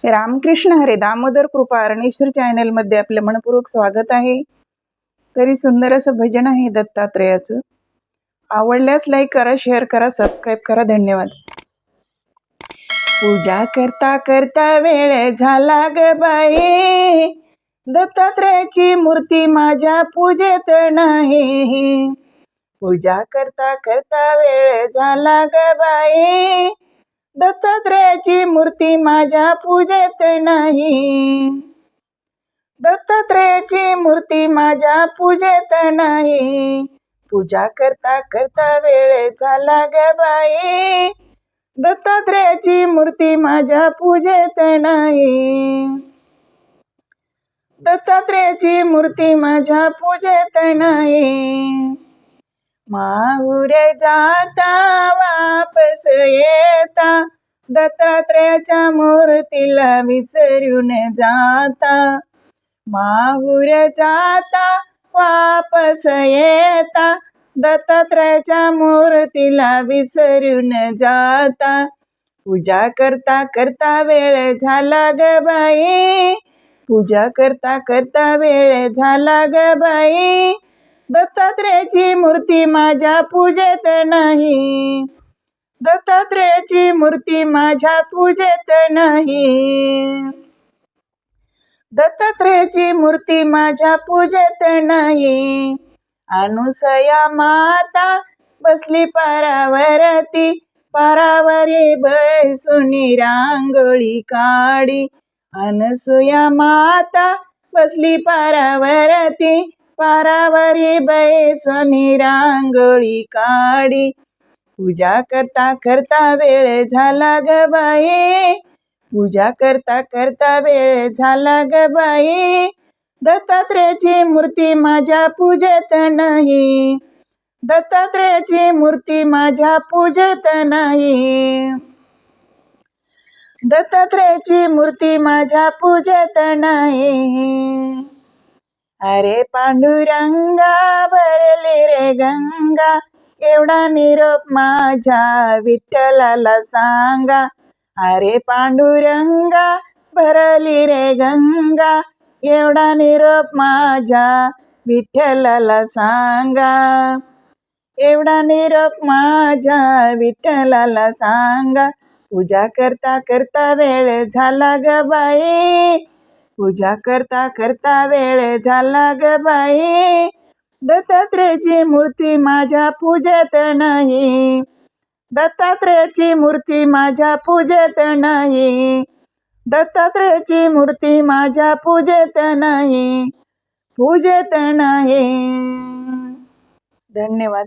रामकृष्ण हरे. दामोदर कृपा अरणेश्वर चॅनलमध्ये आपले मनपूर्वक स्वागत आहे. तरी सुंदर असं भजन आहे दत्तात्रेयाचं. आवडल्यास लाईक करा, शेअर करा, सबस्क्राईब करा. धन्यवाद. पूजा करता करता वेळ झाला ग बाई, दत्तात्रेयाची मूर्ती माझ्या पूजेत नाही. पूजा करता करता वेळ झाला ग बाई, दत्तात्रेयाची मूर्ती माझ्या पूजेत नाही. दत्तात्रेयाची मूर्ती माझ्या पूजेत नाही. पूजा करता करता वेळ झाला ग बाई, दत्तात्रेयाची मूर्ती माझ्या पूजेत नाही. दत्तात्रेयाची मूर्ती माझ्या पूजेत नाही. माहुर जाता वापस येता, दत्तात्रेयाच्या मूर्तीला विसरून जाता. माहुर जाता वापस येता, दत्तात्रेयाच्या मूर्तीला विसरून जाता. पूजा करता करता वेळ झाला ग बाई, पूजा करता करता वेळ झाला ग बाई, दत्तात्रेयाची मूर्ती माझ्या पूजेत नाही. दत्तात्रेयाची मूर्ती माझ्या पूजेत नाही. दत्तात्रेयाची मूर्ती माझ्या पूजेत नाही. अनुसया माता बसली पारावरती, पारावरी बसूनी रांगोळी काढी. अनसुया माता बसली पारावरती, पारावरी बैसोनी रांगोळी काढी. पूजा करता करता वेळ झाला ग बाई, पूजा करता करता वेळ झाला ग बाई, दत्तात्रेयाची मूर्ती माझ्या पूजेत नाही. दत्तात्रेयाची मूर्ती माझ्या पूजेत नाही. दत्तात्रेयाची मूर्ती माझ्या पूजेत नाही. अरे पांडुरंगा भरली रे गंगा, एवढा निरोप माझ्या विठ्ठलाला सांगा. अरे पांडुरंगा भरली रे गंगा, एवढा निरोप माझ्या विठ्ठलाला सांगा. एवढा निरोप माझ्या विठ्ठलाला सांगा. पूजा करता करता वेळ झाला ग बाई, पूजा करता करता वेळ झाला ग बाई, दत्तात्रेयाची मूर्ती माझ्या पूजेत नाही. दत्तात्रेयाची मूर्ती माझ्या पूजेत नाही. दत्तात्रेयाची मूर्ती माझ्या पूजेत नाही. पूजेत नाही. धन्यवाद.